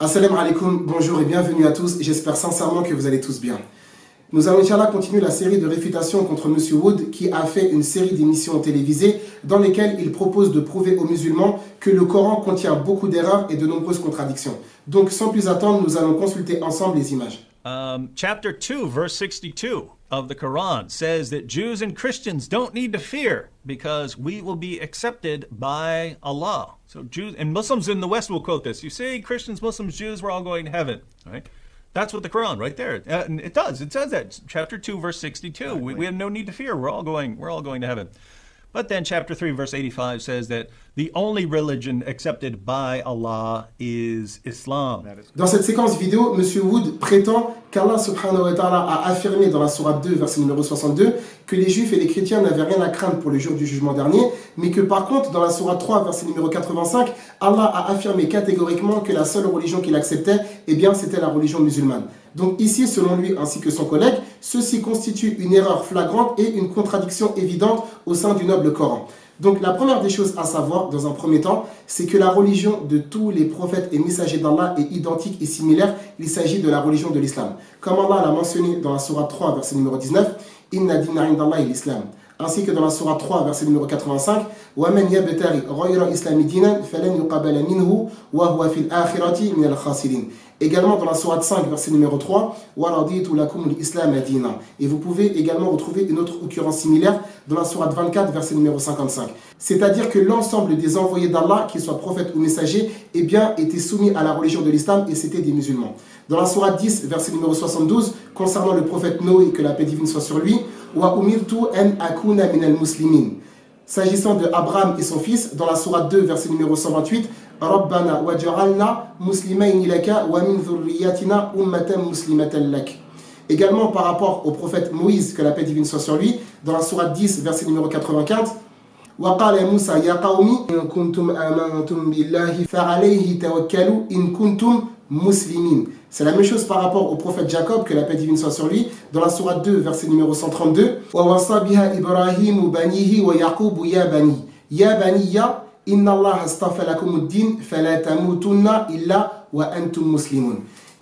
Assalamu alaikum, bonjour et bienvenue à tous. J'espère sincèrement que vous allez tous bien. Nous allons, Inch'Allah, continuer la série de réfutations contre M. Wood qui a fait une série d'émissions télévisées dans lesquelles il propose de prouver aux musulmans que le Coran contient beaucoup d'erreurs et de nombreuses contradictions. Donc, sans plus attendre, nous allons consulter ensemble les images. Chapter 2, verse 62 of the Quran says that Jews and Christians don't need to fear because we will be accepted by Allah. So Jews and Muslims in the West will quote this. You see, Christians, Muslims, Jews, we're all going to heaven. Right? That's what the Quran right there. And it does. It says that. Chapter 2, verse 62. Exactly. We have no need to fear. We're all going to heaven. But then chapter 3, verse 85 says that the only religion accepted by Allah is Islam. Dans cette séquence vidéo, M. Wood prétend qu'Allah subhanahu wa ta'ala a affirmé dans la sourate 2, verset numéro 62, que les juifs et les chrétiens n'avaient rien à craindre pour le jour du jugement dernier, mais que par contre, dans la sourate 3, verset numéro 85, Allah a affirmé catégoriquement que la seule religion qu'il acceptait, eh bien, c'était la religion musulmane. Donc ici, selon lui ainsi que son collègue, ceci constitue une erreur flagrante et une contradiction évidente au sein du noble Coran. Donc la première des choses à savoir, dans un premier temps, c'est que la religion de tous les prophètes et messagers d'Allah est identique et similaire. Il s'agit de la religion de l'islam. Comme Allah l'a mentionné dans la sourate 3, verset numéro 19, « Inna dina indallahi l'islam » ainsi que dans la sourate 3, verset numéro 85, « وَمَنْ يَبْتَغِ غَيْرَ الْإِسْلَامِ دِينًا فَلَنْ يُقَبَلَ مِنْهُ وَهُوَ فِي الْآخِرَةِ مِنَ الْخَاسِرِينَ » Également dans la sourate 5, verset numéro 3, وَرَضِيتُ لَكُمُ الْإِسْلَامَ دِينًا. Et vous pouvez également retrouver une autre occurrence similaire dans la sourate 24, verset numéro 55. C'est-à-dire que l'ensemble des envoyés d'Allah, qu'ils soient prophètes ou messagers, eh bien, étaient soumis à la religion de l'islam et c'était des musulmans. Dans la sourate 10, verset numéro 72, concernant le prophète Noé, que la paix divine soit sur lui, wa umirtu an akuna minal muslimin. S'agissant de Abraham et son fils, dans la sourate 2, verset numéro 128, Rabbana waj'alna muslimayn laka wa min dhurriyyatina ummatan muslimatan lak. Également par rapport au prophète Moïse, que la paix divine soit sur lui, dans la sourate 10, verset numéro 95, وقال موسى يا قوم إن كنتم آمنتم بالله فعليه توكلوا إن كنتم مسلمين. C'est la même chose par rapport au prophète Jacob, que la paix divine soit sur lui, dans la sourate 2, verset numéro 132. وَوَصَّى بِهَا إِبْرَاهِيمُ بَنِيهِ وَيَعْقُوبُ يَا بَنِي يَا بَنِيَّ إِنَّ اللَّهَ اصْطَفَى لَكُمُ الدِّينَ فَلَا تَمُوتُنَّ إِلَّا وَأَنْتُمْ مُسْلِمُونَ.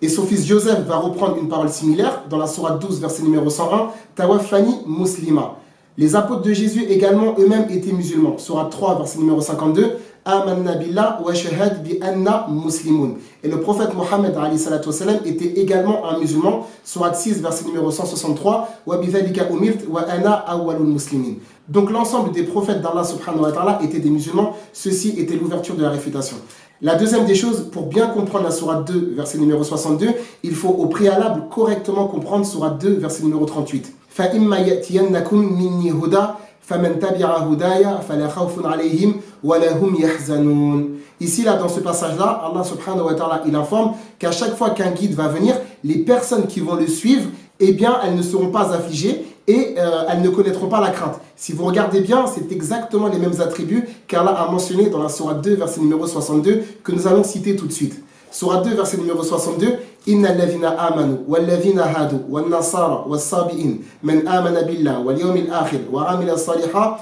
Et son fils Joseph va reprendre une parole similaire dans la sourate 12, verset numéro 101. Tawaffani muslima. Les apôtres de Jésus également eux-mêmes étaient musulmans. Sourate 3, verset numéro 52. Amanna billah wa shahad bi anna muslimun. Et le prophète Mohammed alayhi salatu wassalam était également un musulman. Sourate 6, verset numéro 163. Wa bidhalika umirt wa ana awwalul muslimin. Donc l'ensemble des prophètes d'Allah subhanahu wa ta'ala étaient des musulmans. Ceci était l'ouverture de la réfutation. La deuxième des choses, pour bien comprendre la sourate 2, verset numéro 62, il faut au préalable correctement comprendre sourate 2, verset numéro 38. فَإِمَّا يَأْتِيَنَّكُمْ مِنِّي هُدًى فَمَنْ تَبِعَ هُدَايَ فَلَا خَوْفٌ عَلَيْهِمْ وَلَا هُمْ يَحْزَنُونَ. Ici, là, dans ce passage-là, Allah subhanahu wa ta'ala, il informe qu'à chaque fois qu'un guide va venir, les personnes qui vont le suivre, eh bien, elles ne seront pas affligées et elles ne connaîtront pas la crainte. Si vous regardez bien, c'est exactement les mêmes attributs qu'Allah a mentionnés dans la sourate 2, verset numéro 62, que nous allons citer tout de suite. Sourate 2, verset numéro 62, Inna alladhina amanu, walladhina hadu, wal nasara, wal sabi'in, man amana billah, wal yawmil akhir, wa amila saliha,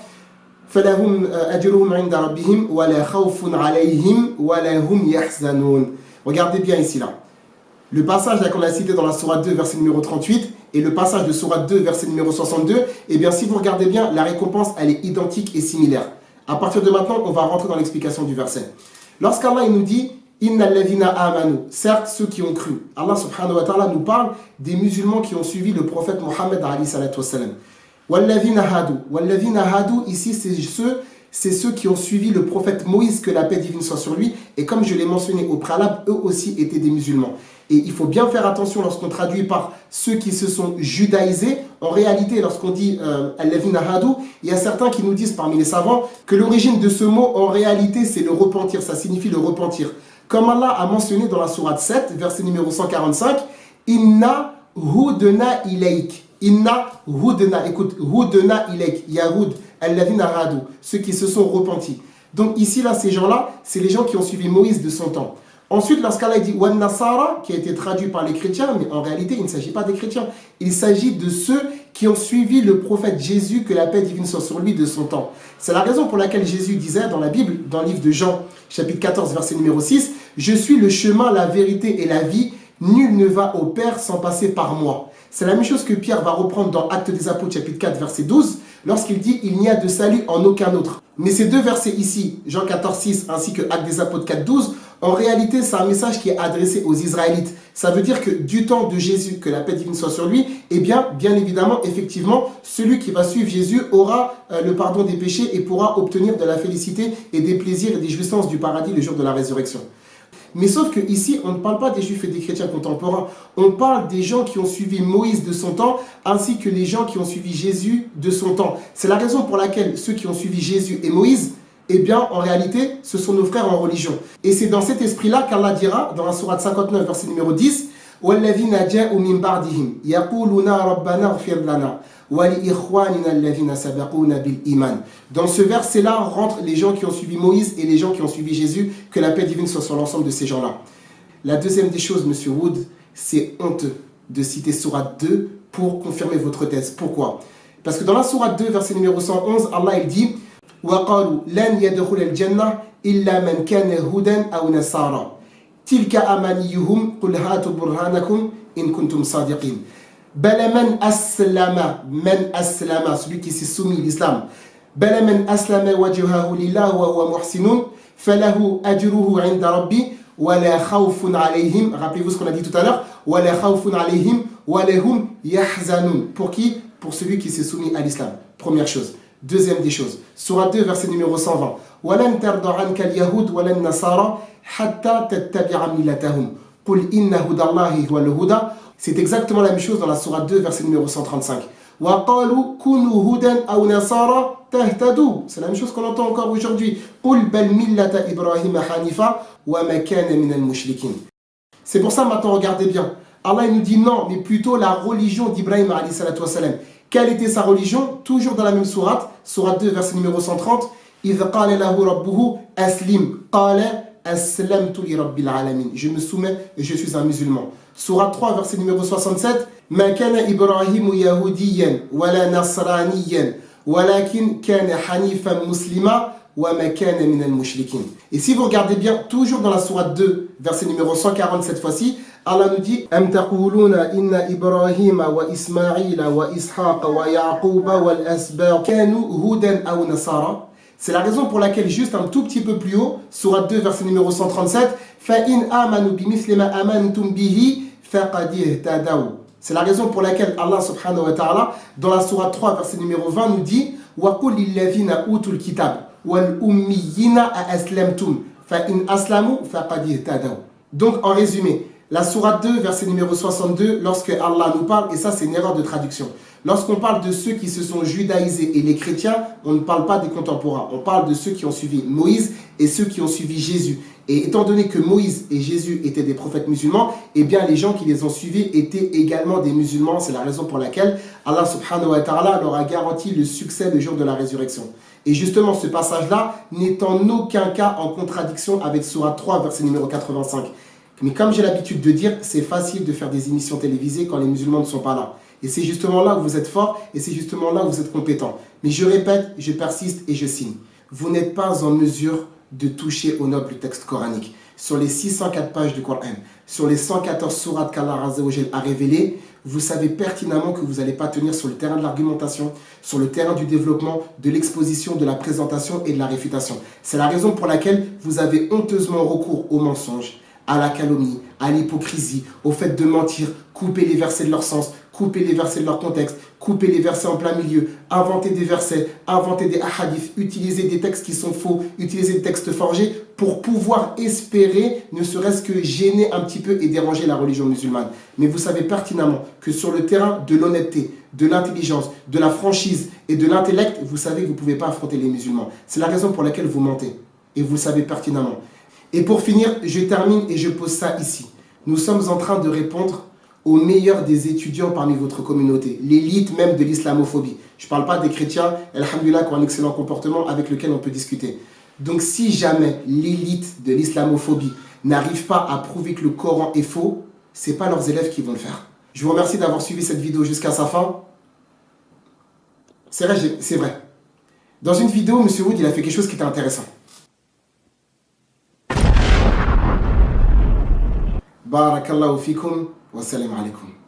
falahum ajruhum inda rabbihim, wa la khawfun alayhim, wa la hum yahzanun. Regardez bien ici là. Le passage qu'on a cité dans la sourate 2, verset numéro 38, et le passage de sourate 2, verset numéro 62, eh bien si vous regardez bien, la récompense, elle est identique et similaire. À partir de maintenant, on va rentrer dans l'explication du verset. Lorsqu'Allah il nous dit Inna alladhina amanu, certes ceux qui ont cru. Allah subhanahu wa ta'ala nous parle des musulmans qui ont suivi le prophète Mohammed alayhi salatu wassalam. Walladhina hadu. Walladhina hadu, ici c'est ceux qui ont suivi le prophète Moïse, que la paix divine soit sur lui. Et comme je l'ai mentionné au préalable, eux aussi étaient des musulmans. Et il faut bien faire attention lorsqu'on traduit par ceux qui se sont judaïsés. En réalité, lorsqu'on dit Alladhina hadu, il y a certains qui nous disent parmi les savants que l'origine de ce mot, en réalité, c'est le repentir. Ça signifie le repentir. Comme Allah a mentionné dans la sourate 7, verset numéro 145, Inna hudna ilayk. Inna hudna, écoute, hudna ilayk, Yahud, alladhina hadu, ceux qui se sont repentis. Donc ici, là, ces gens-là, c'est les gens qui ont suivi Moïse de son temps. Ensuite, lorsqu'Allah dit Wan Nasara, qui a été traduit par les chrétiens, mais en réalité, il ne s'agit pas des chrétiens. Il s'agit de ceux qui ont suivi le prophète Jésus, que la paix divine soit sur lui, de son temps. C'est la raison pour laquelle Jésus disait dans la Bible, dans le livre de Jean, chapitre 14, verset numéro 6, « Je suis le chemin, la vérité et la vie, nul ne va au Père sans passer par moi. » C'est la même chose que Pierre va reprendre dans Actes des Apôtres, chapitre 4, verset 12, lorsqu'il dit « Il n'y a de salut en aucun autre ». Mais ces deux versets ici, Jean 14, 6, ainsi que Actes des Apôtres 4, 12, en réalité, c'est un message qui est adressé aux Israélites. Ça veut dire que du temps de Jésus, que la paix divine soit sur lui, eh bien évidemment, effectivement, celui qui va suivre Jésus aura le pardon des péchés et pourra obtenir de la félicité et des plaisirs et des jouissances du paradis le jour de la résurrection. Mais sauf qu'ici, on ne parle pas des juifs et des chrétiens contemporains. On parle des gens qui ont suivi Moïse de son temps, ainsi que les gens qui ont suivi Jésus de son temps. C'est la raison pour laquelle ceux qui ont suivi Jésus et Moïse, eh bien, en réalité, ce sont nos frères en religion. Et c'est dans cet esprit-là qu'Allah dira, dans la sourate 59, verset numéro 10, « وَالَّذِينَ جَاءُوا مِنْ بَعْدِهِمْ يَقُولُونَ رَبَّنَا اغْفِرْ لَنَا وَلِإِخْوَانِنَا الَّذِينَ سَبَقُونَا بِالْإِيمَانِ » Dans ce verset-là rentrent les gens qui ont suivi Moïse et les gens qui ont suivi Jésus, que la paix divine soit sur l'ensemble de ces gens-là. La deuxième des choses, Monsieur Wood, c'est honteux de citer sourate 2 pour confirmer votre thèse. Pourquoi? Parce que dans la sourate 2, verset numéro 111, Allah il dit وَقَالُوا لَنْ يَدْخُلَ الْجَنَّةِ إِلَّا مَنْ كَانَ هُودًا أَوْ نَصَارَى تِلْكَ أَمَانِيُّهُمْ قُلْ هَاتُوا بُرْهَانَكُمْ إِنْ كُنْتُمْ صَادِقِينَ بَلَ مَنْ أَسْلَمَ celui qui s'est soumis à l'islam بَلَ مَنْ أَسْلَمَ وَجْهَهُ لِلَّهِ وَهُوَ مُحْسِنٌ فَلَهُ أَجْرُهُ عِنْدَ رَبِّهِ وَلَا خَوْفٌ عَلَيْهِمْ. Rappelez-vous ce qu'on a dit tout à l'heure, وَلَا خَوْفٌ عَلَيْهِمْ وَلَا هُمْ يَحْزَنُونَ. Pour qui? Pour celui qui s'est soumis à l'islam. Première chose. Deuxième des choses, Sourate 2, verset numéro 120. وَلَنْ تَرْضَ عَنْكَ الْيَهُودُ وَلَا النَّصَارَى حَتَّى تَتَّبِعَ مِلَّتَهُمْ قُلْ إِنَّ هُدَى اللَّهِ هُوَ الْهُدَى. C'est exactement la même chose dans la Sourate 2, verset numéro 135. وَقَالُوا كُونُوا هُدًى أَوْ نَصَارَى تَهْتَدُوا. C'est la même chose qu'on entend encore aujourd'hui. قُلْ بَلْ مِلَّةَ إِبْرَاهِيمَ حَنِيفًا وَمَا كَانَ مِنَ الْمُشْرِكِينَ. C'est pour ça maintenant regardez bien. Allah il nous dit non, mais plutôt la religion d'Ibrahim alayhi salatu wassalam. Quelle était sa religion? Toujours dans la même sourate, sourate 2, verset numéro 130. إِذْ قَالَ لَهُ رَبُّهُ أَسْلِمْ قَالَ أَسْلَمْتُ لِرَبِّ الْعَالَمِينَ. Je me soumets et je suis un musulman. Sourate 3, verset numéro 67. مَا كَانَ إِبْرَاهِيمُ يَهُودِيًّا وَلَا نَصْرَانِيًّا وَلَكِنْ كَانَ حَنِيفًا مُسْلِمًا وَمَا كَانَ مِنَ الْمُشْرِكِينَ. Et si vous regardez bien, toujours dans la sourate 2, verset numéro 140 cette fois-ci, Allah nous dit أَمْ تَقُولُونَ إِنَّ إِبْرَاهِيمَ وَإِسْمَاعِيلَ وَإِسْحَاقَ وَيَعْقُوبَ وَالْأَسْبَاطِ كَانُوا هُودًا أَوْ نَصَارَى. C'est la raison pour laquelle, juste un tout petit peu plus haut, sourate 2, verset numéro 137, فَإِنْ آمَنُوا بِمِثْلِ مَا آمَنْتُمْ بِهِ فَقَدِ اهْتَدَوْا. C'est la raison pour laquelle Allah subhanahu wa ta'ala, dans la sourate 3, verset numéro 20, nous dit وَقُلْ لِلَّذِينَ أُوتُوا الْكِتَابَ وَالْأُمِّيِّينَ أَأَسْلَمْتُمْ فَإِنْ أَسْلَمُوا فَقَدِ اهْتَدَوْا. Donc en résumé, la sourate 2, verset numéro 62, lorsque Allah nous parle, et ça c'est une erreur de traduction, lorsqu'on parle de ceux qui se sont judaïsés et les chrétiens, on ne parle pas des contemporains, on parle de ceux qui ont suivi Moïse et ceux qui ont suivi Jésus. Et étant donné que Moïse et Jésus étaient des prophètes musulmans, eh bien les gens qui les ont suivis étaient également des musulmans. C'est la raison pour laquelle Allah subhanahu wa ta'ala leur a garanti le succès le jour de la résurrection. Et justement ce passage-là n'est en aucun cas en contradiction avec Sourate 3, verset numéro 85. Mais comme j'ai l'habitude de dire, c'est facile de faire des émissions télévisées quand les musulmans ne sont pas là. Et c'est justement là où vous êtes fort et c'est justement là où vous êtes compétent. Mais je répète, je persiste et je signe. Vous n'êtes pas en mesure de toucher au noble texte coranique. Sur les 604 pages du Coran, sur les 114 sourates qu'Allah Azza wa Jal a révélées, vous savez pertinemment que vous n'allez pas tenir sur le terrain de l'argumentation, sur le terrain du développement, de l'exposition, de la présentation et de la réfutation. C'est la raison pour laquelle vous avez honteusement recours au mensonge, à la calomnie, à l'hypocrisie, au fait de mentir, couper les versets de leur sens, couper les versets de leur contexte, couper les versets en plein milieu, inventer des versets, inventer des hadiths, utiliser des textes qui sont faux, utiliser des textes forgés pour pouvoir espérer, ne serait-ce que gêner un petit peu et déranger la religion musulmane. Mais vous savez pertinemment que sur le terrain de l'honnêteté, de l'intelligence, de la franchise et de l'intellect, vous savez que vous ne pouvez pas affronter les musulmans. C'est la raison pour laquelle vous mentez. Et vous le savez pertinemment. Et pour finir, je termine et je pose ça ici. Nous sommes en train de répondre aux meilleurs des étudiants parmi votre communauté, l'élite même de l'islamophobie. Je ne parle pas des chrétiens, alhamdoulilah, qui ont un excellent comportement avec lequel on peut discuter. Donc si jamais l'élite de l'islamophobie n'arrive pas à prouver que le Coran est faux, ce n'est pas leurs élèves qui vont le faire. Je vous remercie d'avoir suivi cette vidéo jusqu'à sa fin. C'est vrai, c'est vrai. Dans une vidéo, M. Wood, il a fait quelque chose qui était intéressant. Barakallahu fikum wa salam alaikum.